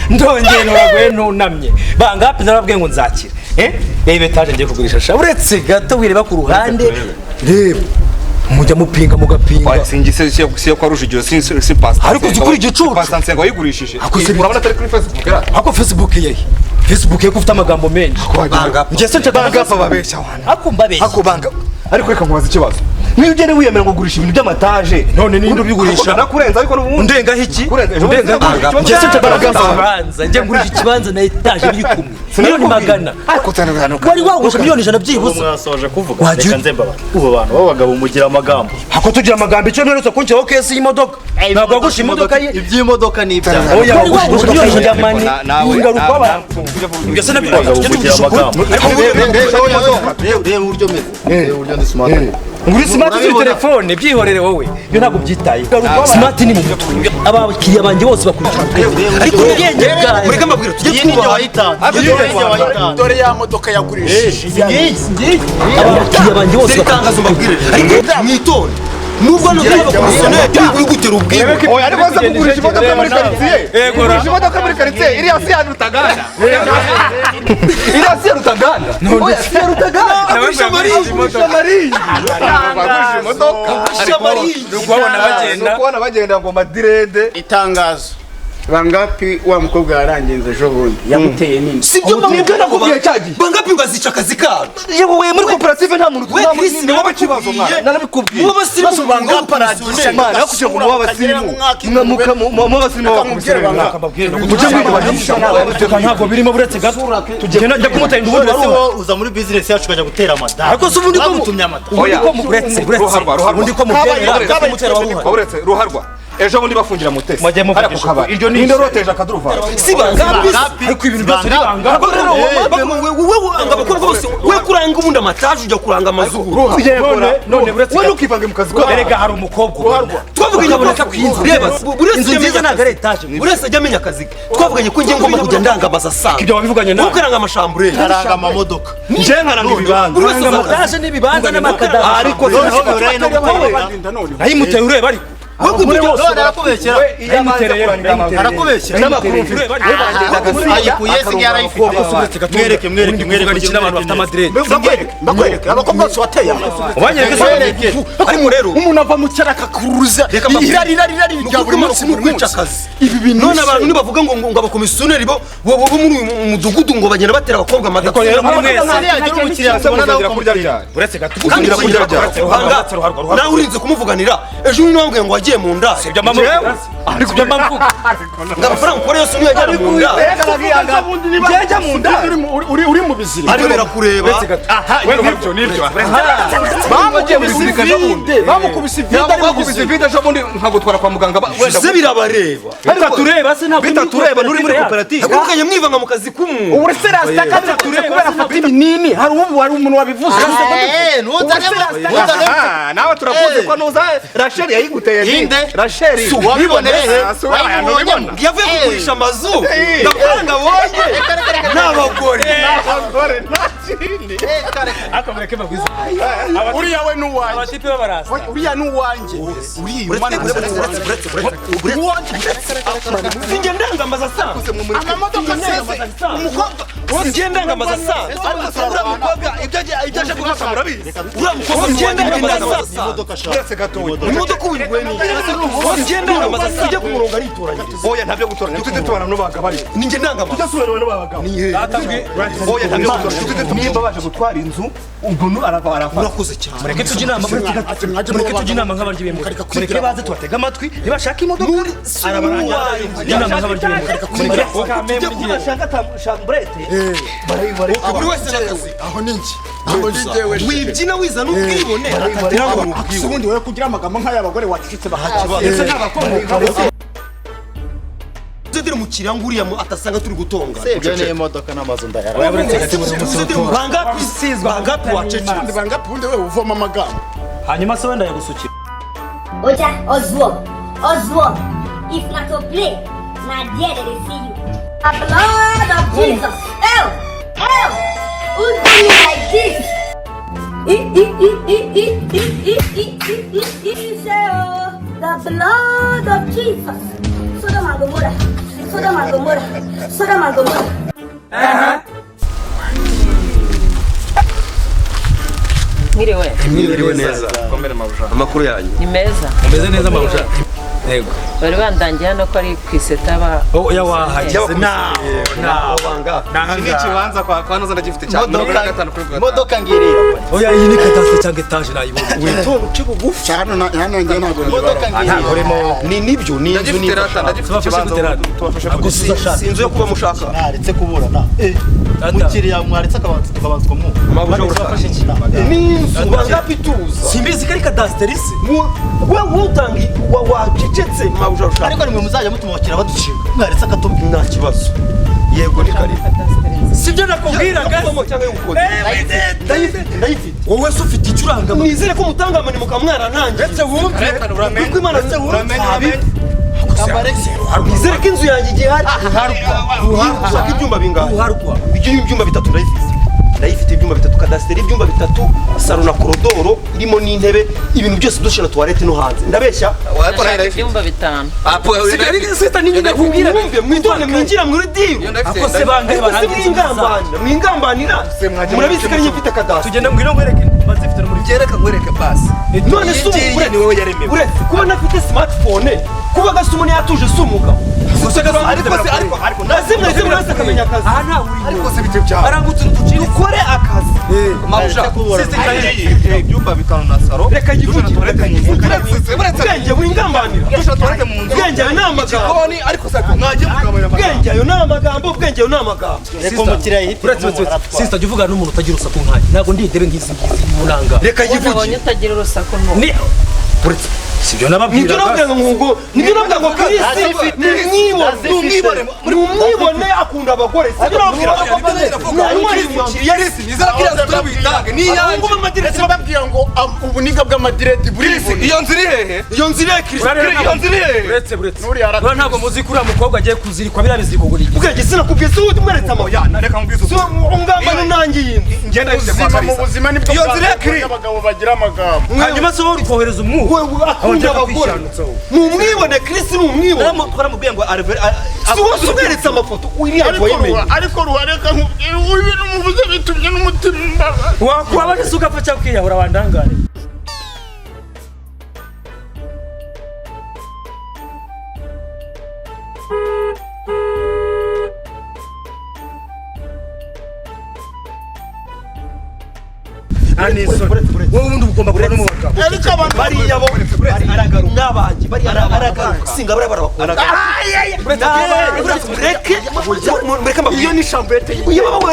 ndongeye nuragwe nunamye bangapi narabwiye ngo nzakira reba etaje ngiye kugurisha sha uretse gato wireba ku ruhande reba mujya mupinga mugapinga singise siyo kwa rujigiro si pasta ariko zikuri igicucu pasta nsengo wayigurishije urabona atari kuri Facebook ako Facebook ye Facebook ye kufite amagambo menshi ngiye se bangapa babeshya wana ako mbabeshya ako banga ariko reka nkubaza ikibazo niyo ugene wiyemera ngo gurisha ibintu by'amataje none ninde ubigurisha nakurenza ariko undenga hiki ngiye se baraganza njye ngurisha ikibanza na etaje biri kumwe miliyoni magana wari wagusha miliyoni 100 byibuze mwasoje kuvuga reka nzemba ubu bantu b'abagabo mugira amagambo hako tugira amagambo icyo mperutse kunceho kesi y'imodoka ntabwo wagusha imodoka ye iby'imodoka ni ibyaha oya wagusha miliyoni ya mani ingaruka abantu ibyo se nabyo mugira amagambo reba uburyo meze reba uburyo ndi smart nguri smart kuri telefone byihorere wowe iyo ntabwo byitaye smart ni mu mutwe abakiriya banjye bose bakurikira ariko ubwenge bwawe mureke mbabwira tujye twubaha dore ya modoka yagurishije abakiriya banjye bose batangaza mbabwire ariko mwitore nubwo n'ubwo komisiyoneri uri gutera ubwiwe oya ariko aza kugurisha imodoka muri quartier kugurisha imodoka muri quartier iriya si ya Rutaganda iriya si ya Rutaganda oya si ya Rutaganda agurisha maringi bagurisha imodoka agurisha maringi kubona bagenda ngo madirede itangazo bangapi wa mukobwa yarangenze ejo bundi yamuteye nini sibyo mwebwe nakubwiye cyagiye bangapi ngazica akazi kabo yewe muri koperative nta muntu we Chris ni wowe kibazo mwana narabikubwiye muba basimu bangapi aragisha mana nakugira ngo muba basimu muba basimu bakamubwira bakambabwira tujye kwitubashisha ntabwo birimo buretse gato tugenda njya kumutenda ubundi wese uza muri business yacu kujya gutera amata ariko se ubundi ko mutumye amata ubundi ko muburetse ubundi ko mubyemera kumutera waruha uretse ruharwa ejo bundi bafungira mutesi mujye muvugisha iryo ni inde roteje akaduruva si bangapi ariko ibintu byose ni bangapi wewe abakobwa bose we kuranga ubundi amataje ujya kuranga amazuru none buretse we nukivange mu kazi kwawe erega hari umukobwa twavuganye aboneka kwinzu reba inzu nziza ntabwo ari etaje uretse ajya amenya akazi twavuganye ko ngiye ngomba kujya ndangamaza saa ibyo wabivuganye nawe ukaranga amashambure karanga amamodoka nje nkaranga ibibanza amataje n'ibibanza n'amakadara ariko ayimuteye ureba ariko arakubeshyera ayikuye sigaye arayifite mwereke n'abantu bafite amadrede ndakwereke abakobwa bose wateye ariko rero umuntu ava mu cyara akakuruza irari rya buri munsi mu kwica akazi ibi bintu none abantu nibavuga ngo abakomisiyoneri bo muri uyu mudugudu ngo bagenda batera abakobwa amata uretse gato nawe urinze kumuvuganira ejo ni wambwiye ngo wagiye mu nda ariko byo mvuga amafaranga ukora yose niyo yajyana mu nda njya mu nda uri mu biziri ariyo birakureba bamugiye mu gisirikare bundi bamukubise ivide ejo bundi nkagutwara kwa muganga wenda se birabareba bitatureba se ntabwo bitatureba nuri muri koperative akukanye mwivanga mu kazi k'umuntu uretse rasta kaza tureba kubera afata ibinini hari umuntu wabivuze nawe turakuze ko nuza Rachel yayiguteye ninde Rachel wabibonereye yavuye kugurisha amazu ndafaranga bonye n'abagore akomeke bagwiza uriya we nuwanje abatipe babarasa uriya nuwanje singe ndangamaza saa amamodoka sese umukobwa singe ndangamaza saa uriya mukobwa ibyo aje gufasha murabizi uriya mukobwa singe ndangamaza saa uretse gato imodoka ubirwe ni singe ndangamaza saa ujye ku murongo aritoranyiriza oya ntabyo gutora tutite tubana no bagabari ninge ndangamaza tudasubira no bagabo oya ntabyo gutora tutite nimba baje gutwara inzu ubwo arava urakoze cyane mureke tujye inama mureke tujye inama nk'abaryi b'imodoka mureke baze tubatega amatwi ntibashaka imodoka arabaranya inama nk'abaryi b'imodoka mureke bashaka shambrete buri wese n'akazi aho ninki aho ningewe wibyina wiza n'ubwibone ubundi wowe kugira amagambo nk'ay'abagore wacicitse bakakibaza ese n'abakomoka zedire umukiriya nguriya atasanga turi gutonga ibyo ni imodoka n'amazu ndayara bangapi wacece bangapi ubundi wowe uvoma amagambo hanyuma se wenda yagusukira Oja Oswald if not to play na there they see you a blood of Jesus who do you like this The blood of Jesus. Sodom and Gomorrah. Sodom and Gomorrah. Sodom and Gomorrah. Mwiriwe neza. Amakuru yanyu. Ni meza. Umeze neza mabusha. Yego. Bari bandangiye hano ko ari kwiseta ba. Oya wahaje. Na wanga. Iki kibanza kwa noza ndagifite cyane. imodoka ngiriye Oya iyi ni katase cyangwa etaje nayibona. witonda uci bugufi hano njye ntabwo imodoka ngiriye Urimo Ni nibyo ni inzu ni ndagifite ikibanza agusuza shaka. inzu yo kuba mushaka. Naretse kuburana. Mukiriya mwaretse akabanzwa mu. Mabusha urafashe iki? Ni inzu bangapi tuza. Simbizi kari kadasiteri se. Wewe utangi wacecetse mabusha urashaka. Ariko nimwe muzajya mutumukira baducika. Mwaretse akatubwira. Nta kibazo. Yego ni kari. Sibyo nakubwiraga. Ndayifite. Wowe se ufite icuranga. Nizere ko mutangamane mukamwara nanjye. Ese wumve. Kuko Imana nizere ko inzu yanjye igihari. Ushaka ibyumba bingahe? Uharukwa. Ibyo ni ibyumba bitatu ndayifite ibyumba bitatu kadasiteri ibyumba bitatu salo na korodoro irimo n'intebe ibintu byose dushira tuwarete no hanze ndabeshya Ibyumba 5. Sigari sita ninyi nakubwira. mwitone mwinjira muri diru Ako se bangahe mwingambanira murabizi ko ari mfite kadasiteri tugenda mbwira ngwereke bazifite no muri Gereka ngwereke basi. none se ni wowe yaremewe. uretse kuba nafite smartphone kuba gasa umuntu yatuje sumuga ariko nazimwe wese akamenya akazi aha nta muri. Ariko se bite byawe. Arangutse uducire. dukore akazi Mabusha. Ibyumba 5 na saro. reka yivuge Uretse ubwenge wingambanira dusha tuwarete mu nzu. ubwenge ayo ni amagambo Koni ariko se mwagiye mukamenya ubwenge ayo ni amagambo ubwenge ayo ni amagambo Reko mukiriya yihitira. Sister jya uvugana n'umuntu utagira urusaku nkanjye. Ntabwo ndi idebe ngizi munanga. reka Ubonye yivuge utagira urusaku no. Ni uretse sibyo nibyo nababwira. navuga ngo Kristo ni umwibone akunda abagore sibyo nababwira ahubwo amadiredi bababwira ngo ubuniga bw'amadiredi buribone Iyo nzu iri hehe? iyo nzira ya Kristo Iyo nzu iri hehe? Uretse Ura ntabwo muzi kuri mukobwa agiye kuzirikwa biriya biziriko guri. ubwenge sinakubwiye si uti mweretse amabya Reka ngwizo. ungambana nanjye yindi Ngenda ubuzima mu buzima nibwo Iyo nzu iri hehe? abagabo bagira amagambo Hanyuma se wowe uri kohereza umwuka. wewe akunda abagore ni umwibone Kristo ni umwibone Twaramubwiye ngo si wose umweretse amafoto uriya wayimenya ariko ruhareka nkubwira ibintu muvuze bitumye n'umutima imbaba Wakubabaje se ugapfa cyangwa ukiyahura wandangare. Wowe ubundi ugomba kuba n'umugabo. ariko abantu bariya bo n'abanjye bari aragaruka singa bari barakora iyo ni chambrette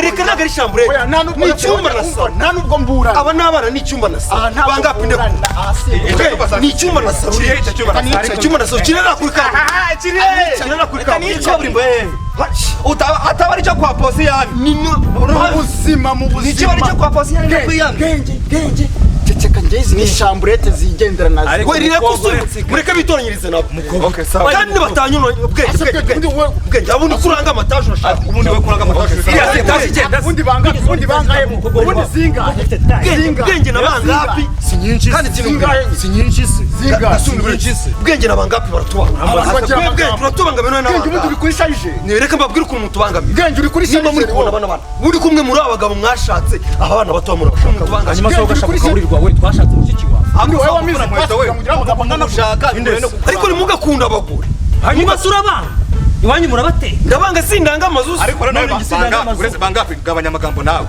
reka ntabwo ari chambrette ni icyumba na salo nta nubwo mbura aba ni abana ni icyumba na salo bangapi ne ni icyumba na salo icyumba na salo kirera kuri kaburimbo ataba ari cyo kwa posi yani. ubuzima mu Nikiba ari cyo buzima kwa posi yani nakwiyange. genge ceceka ngezi ni chambrette zigendera nazo Ariko mureke bitoranyirize nabo Okay, sawa. kandi batanyura ubwenge abundi kuranga amataje urashaka Ubundi we kuraga amatashe. ubundi bangahe ubundi zingahe ubwenge na bangapi si nyinshi si nyinshi se ubwenge na bangapi baratubanga turatubanga bene genge ubundi n'abana uri kuri sharije reka mbabwire ukuntu mutubangamiye genge uri kuri niba muri sharije kubona abana bana muri kumwe muri abagabo mwashatse aba bana bato murabashaka Hanyuma se ugashaka kuburirwa we twashatse mushiki wawe. Ambi wewe wamize kwasa kugira amagambo ngana Ushaka ariko nimugakunda abagore Hanyuma se urabanga. Iwanyu murabateye. ndabanga sindanga amazuzi ariko rero nawe uretse bangapi gabanya amagambo nawe.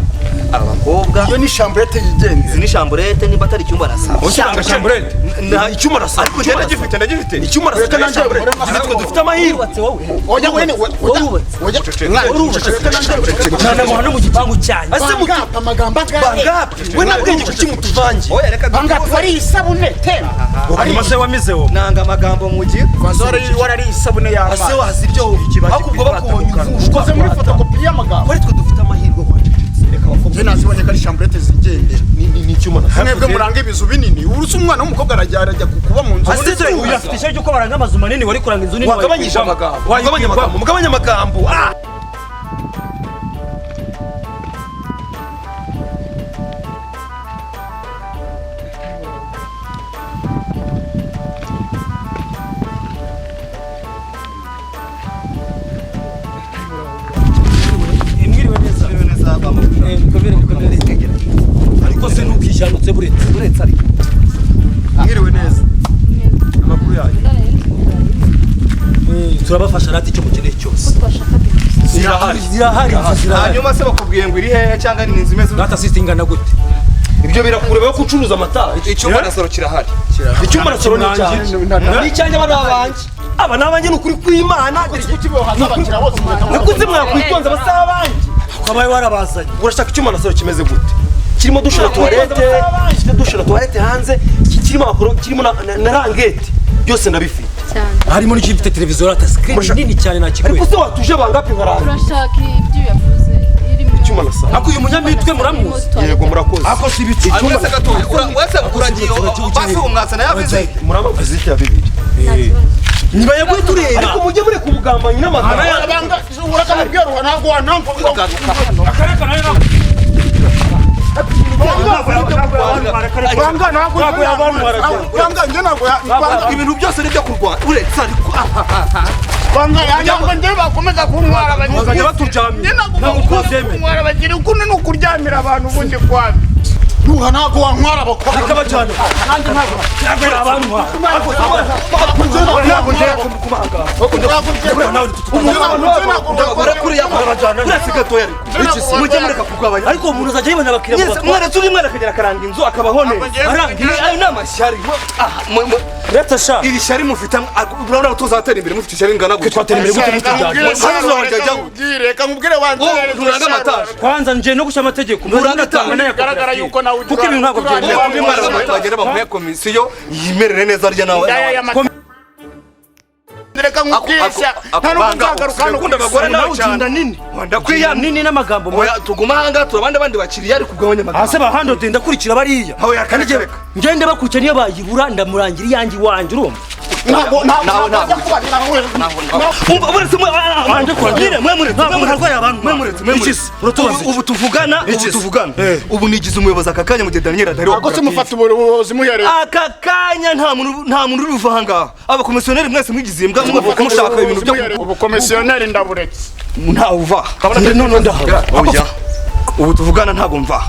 Abakobwa iyo ni chambrette yigenze izi ni shamburete nimba atari icyumba arasaba. Ushaka chambrette. nta icyuma arasa Ariko njye ndagifite. icyuma arasa kandi natwe dufite amahirwe oya wene oya Nana muhano mu gipangu cyanyu. ase bangapa amagambo bangapi we nabwenge kuki mutuvangiye Oya reka bangapa wari isabune temba Hanyuma se wamize wowe. nanga amagambo mugira. warari isabune ase y'amazi wazi ibyo ahubwo bakubonye ukoze muri fotokopi y'amagambo twe dufite amahirwe wacecetse reka je nazibonye ko ari chambrette zigendera ni icyuma arasa mwebwe muranga ibizu binini urusa umwana w'umukobwa arajya kuba mu nzu ase twe Uyafite ishyari cyo baranga amazu manini wari kuranga inzu nini. wagabanyije amagambo mugabanya amagambo sari mwiriwe neza amakuru yayo turabafasha rati icyo mukeneye cyose zirahari hanyuma se bakubwiye ngo iri hehe cyangwa ni inzu imeze data system ingana gute ibyo birakureba yo gucuruza amatara icyumba na salo kirahari icyumba na salo ni icyanjye n'icyanjye aba n'abanjye aba n'abanjye ni ukuri kw'Imana nakuze mwakwitonze abasaba abanjye ukabaye warabazanye urashaka icyumba na salo kimeze gute kirimo dushe na toilette hanze kirimo amakuru kirimo na rangete byose ndabifite harimo n'igifite televiziyo rata screen nini cyane nakigwe ariko se watuje bangapi nkaranga urashaka ibyo yavuze icyuma na salo ako uyu munyamitwe muramuzi yego murakoze ako si ibiti wese gatoya wese uragiye basi umwasana yavuze murabavuze iki ya bibiri niba yaguye tureba ariko mujye muri kubugambanyi n'amagambo urakamubwira ntabwo wanamva ibintu byose nibyo kurwana uretse ariko ntabwo njye bakomeza kuntwara bazajya baturyamye kuntwara bagira ukundi ni ukuryamira abantu ubundi kwabi duha ntabwo wantwara abakobwa akabajyana nanjye ntabwo abantu ariko umuntu azajya yibona abakiriya mweretse uri mwana akagera akaranga inzu akabaho neza ayo ni amashyari leta sha iri shyari mufite urabona ko tuzatera imbere mufite ishyari ingana gutya twatera imbere gute mutujyanye reka nkubwire wanjye nturanga amataje kwanza nje no gushyira amategeko nturanga atanga bigaragara yuko nawe kuko ibintu ntabwo byemewe bagera bamuhe komisiyo yimerere neza arya nawe reka nkubwisha nta n'ubwo nzagaruka hano ukunda abagore nawe cyane nini ndakwiya nini n'amagambo oya tuguma hanga turabandi bandi bakiriya ari kugabanya amagambo hase bahando ndakurikira bariya aho yakanije ngende bakurikira niyo bayibura ndamurangira iyanjye iwanjye urumva ubu tuvugana ubu nigize umuyobozi aka kanya mu gihe Daniel adari se mufata ubuyobozi muhereye aka kanya nta muntu uri buva aha ngaha abakomisiyoneri mwese mwigize imbwa mwavuga mushaka ibintu byo ubukomisiyoneri ndaburetse ntawe uva none ndahaga ubu tuvugana ntabwo mva